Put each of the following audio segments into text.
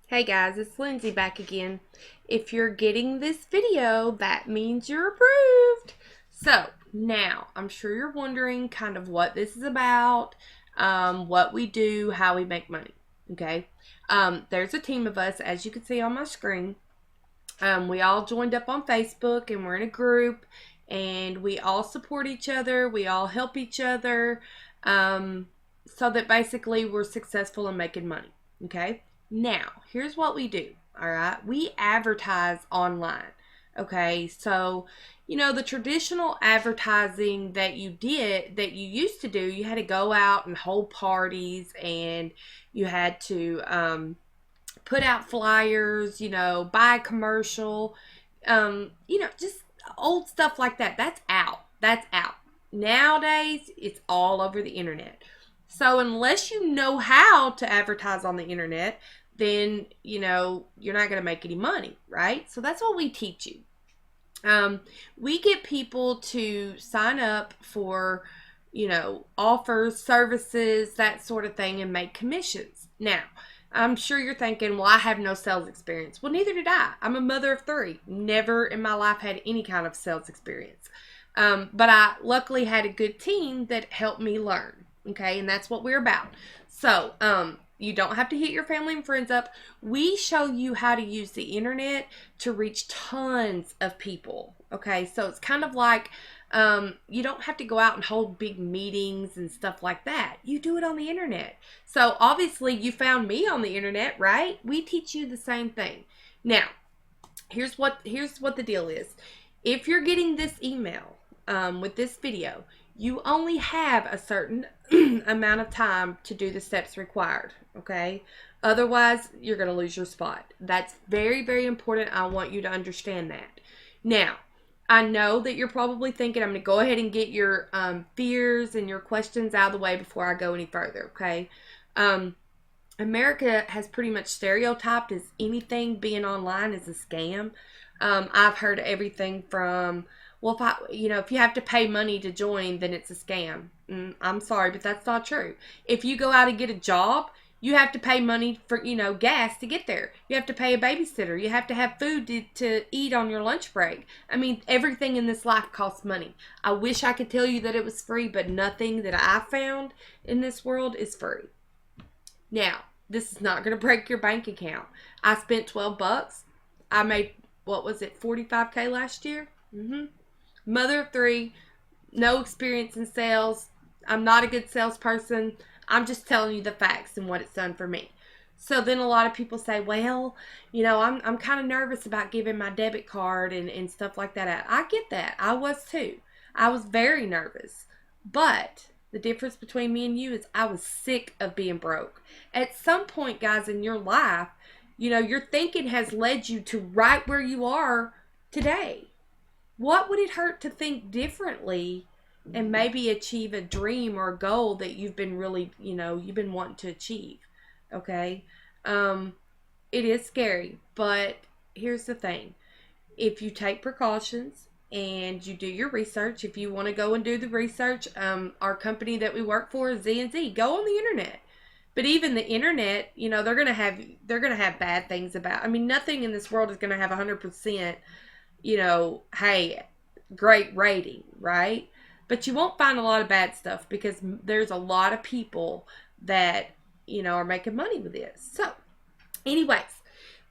Hey guys, it's Lindsay back again. If you're getting this video, that means you're approved. So, now, I'm sure you're wondering kind of what this is about, what we do, how we make money, okay? There's a team of us, as you can see on my screen. We all joined up on Facebook and we're in a group and we all support each other, we all help each other, so that basically we're successful in making money, okay? Now, here's what we do, all right? We advertise online, okay? So, the traditional advertising that you used to do, you had to go out and hold parties and you had to put out flyers, buy a commercial, just old stuff like that. That's out. That's out. Nowadays, it's all over the internet. So unless you know how to advertise on the internet, then, you're not going to make any money, right? So that's what we teach you. We get people to sign up for, offers, services, that sort of thing, and make commissions. Now, I'm sure you're thinking, well, I have no sales experience. Well, neither did I. I'm a mother of three. Never in my life had any kind of sales experience. But I luckily had a good team that helped me learn. Okay, and that's what we're about. So, you don't have to hit your family and friends up. We show you how to use the internet to reach tons of people. Okay, so it's kind of like you don't have to go out and hold big meetings and stuff like that. You do it on the internet. So obviously you found me on the internet, right? We teach you the same thing. Now, here's what the deal is. If you're getting this email with this video, you only have a certain amount of time to do the steps required, okay? Otherwise, you're going to lose your spot. That's very, very important. I want you to understand that. Now, I know that you're probably thinking, I'm going to go ahead and get your fears and your questions out of the way before I go any further, okay? America has pretty much stereotyped as anything being online is a scam. I've heard everything from, well, if you have to pay money to join, then it's a scam. I'm sorry, but that's not true. If you go out and get a job, you have to pay money for, gas to get there. You have to pay a babysitter. You have to have food to eat on your lunch break. I mean, everything in this life costs money. I wish I could tell you that it was free, but nothing that I found in this world is free. Now, this is not going to break your bank account. I spent $12. I made, what was it, 45K last year? Mother of three, no experience in sales. I'm not a good salesperson. I'm just telling you the facts and what it's done for me. So then a lot of people say, well, I'm kind of nervous about giving my debit card and stuff like that out. I get that. I was too. I was very nervous. But the difference between me and you is I was sick of being broke. At some point, guys, in your life, your thinking has led you to right where you are today. What would it hurt to think differently and maybe achieve a dream or a goal that you've been really, you've been wanting to achieve? Okay? It is scary, but here's the thing. If you take precautions and you do your research, if you want to go and do the research, our company that we work for is Z&Z. Go on the internet. But even the internet, they're gonna have bad things about. I mean, nothing in this world is gonna have 100%. Hey, great rating, right? But you won't find a lot of bad stuff because there's a lot of people that, are making money with this. So, anyways,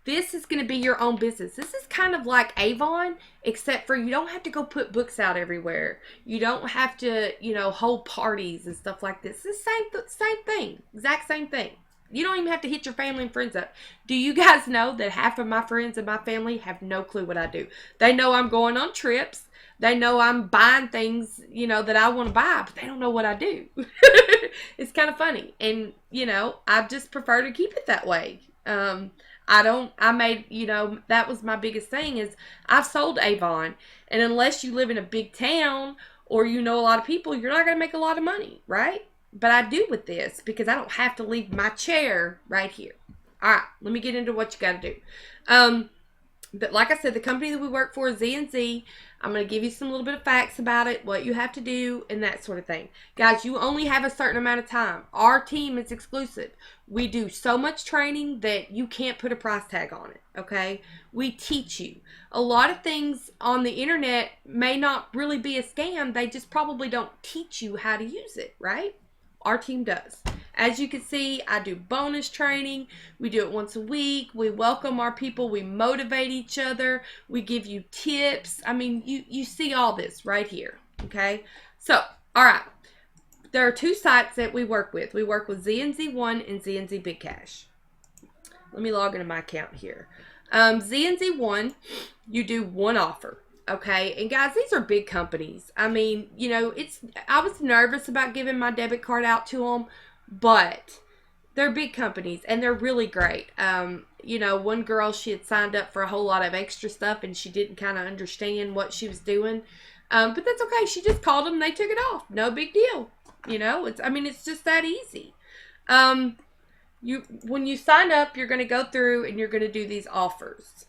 this is going to be your own business. This is kind of like Avon, except for you don't have to go put books out everywhere. You don't have to, hold parties and stuff like this. It's the same thing, exact same thing. You don't even have to hit your family and friends up. Do you guys know that half of my friends and my family have no clue what I do? They know I'm going on trips. They know I'm buying things, that I want to buy, but they don't know what I do. It's kind of funny. And, I just prefer to keep it that way. That was my biggest thing is I've sold Avon. And unless you live in a big town or you know a lot of people, you're not going to make a lot of money, right? But I do with this because I don't have to leave my chair right here. All right, let me get into what you got to do. But like I said, the company that we work for is Z&Z. I'm going to give you some little bit of facts about it, what you have to do, and that sort of thing. Guys, you only have a certain amount of time. Our team is exclusive. We do so much training that you can't put a price tag on it, okay? We teach you. A lot of things on the internet may not really be a scam. They just probably don't teach you how to use it, right? Our team does. As you can see, I do bonus training. We do it once a week. We welcome our people. We motivate each other. We give you tips. I mean, you see all this right here, okay? So, all right. There are two sites that we work with. We work with ZNZ1 and ZNZ Big Cash. Let me log into my account here. ZNZ1, you do one offer, okay? And guys, these are big companies. I mean, you know, I was nervous about giving my debit card out to them, but they're big companies and they're really great. You know, one girl, she had signed up for a whole lot of extra stuff and she didn't kind of understand what she was doing. But that's okay. She just called them and they took it off. No big deal. You know, it's just that easy. When you sign up, you're going to go through and you're going to do these offers.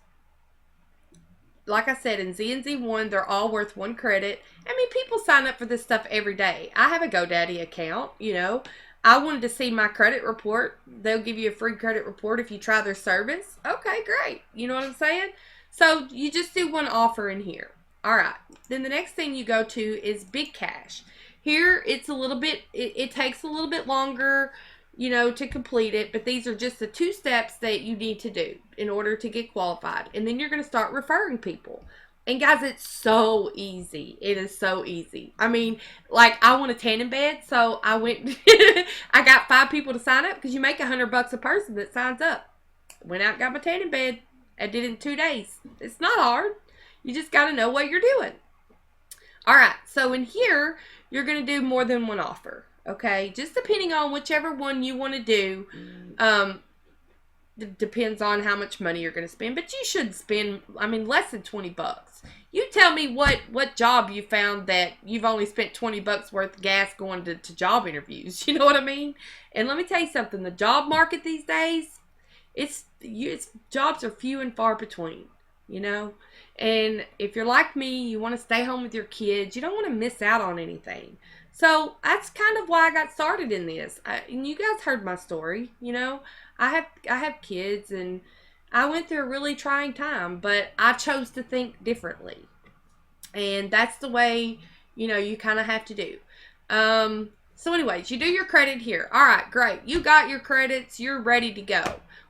Like I said, in ZNZ1, they're all worth 1 credit. I mean, people sign up for this stuff every day. I have a GoDaddy account, you know. I wanted to see my credit report. They'll give you a free credit report if you try their service. Okay, great. You know what I'm saying? So, you just do one offer in here. All right. Then the next thing you go to is Big Cash. Here, it's a little bit, it takes a little bit longer, you know, to complete it. But these are just the 2 steps that you need to do in order to get qualified. And then you're going to start referring people. And guys, it's so easy. It is so easy. I mean, like, I want a tanning bed. So I went, I got 5 people to sign up because you make $100 a person that signs up. Went out and got my tanning bed. I did it in 2 days. It's not hard. You just got to know what you're doing. All right. So in here, you're going to do more than one offer, okay? Just depending on whichever one you want to do. Depends on how much money you're going to spend. But you should spend, I mean, less than $20. You tell me what job you found that you've only spent $20 worth of gas going to job interviews. You know what I mean? And let me tell you something. The job market these days, jobs are few and far between, you know? And if you're like me, you want to stay home with your kids. You don't want to miss out on anything. So that's kind of why I got started in this. And you guys heard my story. You know, I have kids, and I went through a really trying time, but I chose to think differently. And that's the way, you know, you kind of have to do. So anyways, you do your credit here. All right, great. You got your credits. You're ready to go.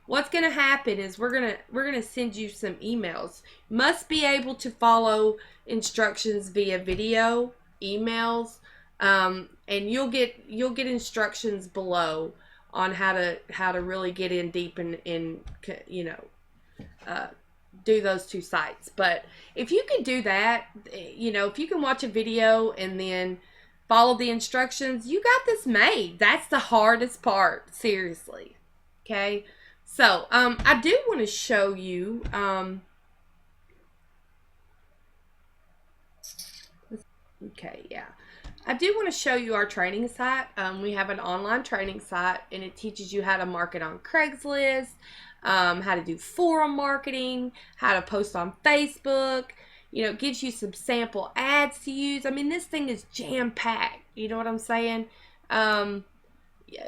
What's going to happen is we're going to send you some emails. Must be able to follow instructions via video, emails, and you'll get instructions below on how to really get in deep and you know, do those 2 sites. But if you can do that, you know, if you can watch a video and then follow the instructions, you got this made. That's the hardest part, seriously. Okay? So, I do want to show you, okay, yeah. I do want to show you our training site. We have an online training site, and it teaches you how to market on Craigslist, how to do forum marketing, how to post on Facebook. You know, it gives you some sample ads to use. I mean, this thing is jam-packed. You know what I'm saying?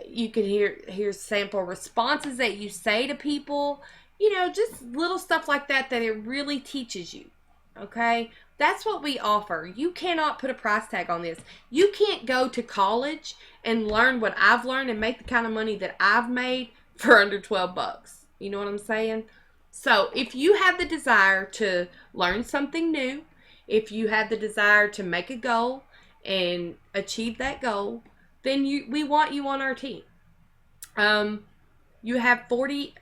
You can hear sample responses that you say to people. You know, just little stuff like that it really teaches you. Okay? That's what we offer. You cannot put a price tag on this. You can't go to college and learn what I've learned and make the kind of money that I've made for under $12. You know what I'm saying? So, if you have the desire to learn something new, if you have the desire to make a goal and achieve that goal, then we want you on our team. You have 48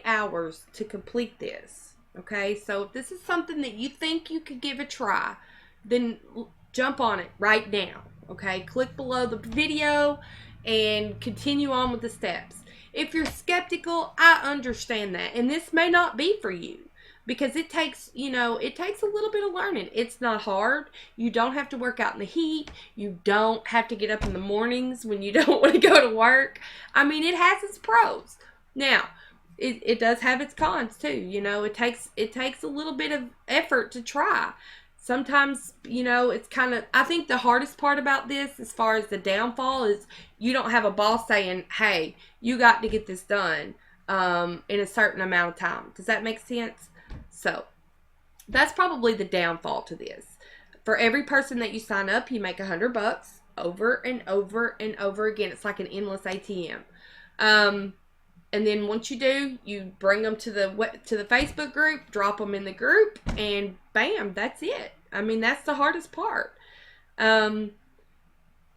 hours to complete this. Okay, so if this is something that you think you could give a try, then jump on it right now. Okay, click below the video and continue on with the steps. If you're skeptical, I understand that. And this may not be for you because it takes a little bit of learning. It's not hard. You don't have to work out in the heat. You don't have to get up in the mornings when you don't want to go to work. I mean, it has its pros. Now, it does have its cons too. You know, it takes a little bit of effort to try. Sometimes, it's kind of, I think the hardest part about this, as far as the downfall, is you don't have a boss saying, hey, you got to get this done in a certain amount of time. Does that make sense? So, that's probably the downfall to this. For every person that you sign up, you make $100 over and over and over again. It's like an endless ATM. And then once you do, you bring them to the Facebook group, drop them in the group, and bam, that's it. I mean, that's the hardest part. I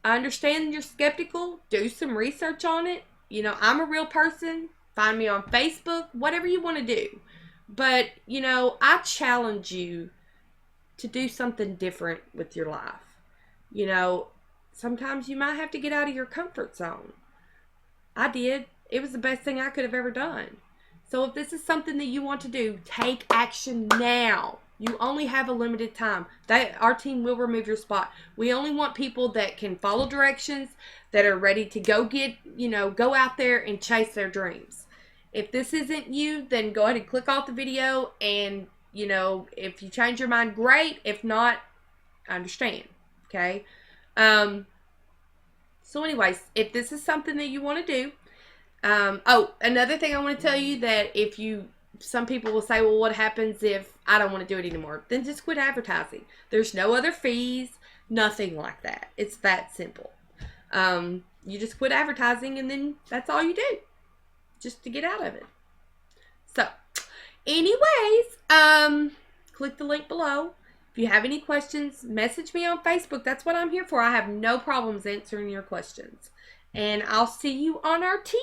understand you're skeptical. Do some research on it. I'm a real person. Find me on Facebook, whatever you want to do. But, I challenge you to do something different with your life. Sometimes you might have to get out of your comfort zone. I did. It was the best thing I could have ever done. So if this is something that you want to do, take action now. You only have a limited time. Our team will remove your spot. We only want people that can follow directions, that are ready to go out there and chase their dreams. If this isn't you, then go ahead and click off the video, and if you change your mind, great. If not, I understand. Okay? So anyways, if this is something that you want to do, another thing I want to tell you, that some people will say, well, what happens if I don't want to do it anymore? Then just quit advertising. There's no other fees, nothing like that. It's that simple. You just quit advertising, and then that's all you do, just to get out of it. So, anyways, click the link below. If you have any questions, message me on Facebook. That's what I'm here for. I have no problems answering your questions. And I'll see you on our team.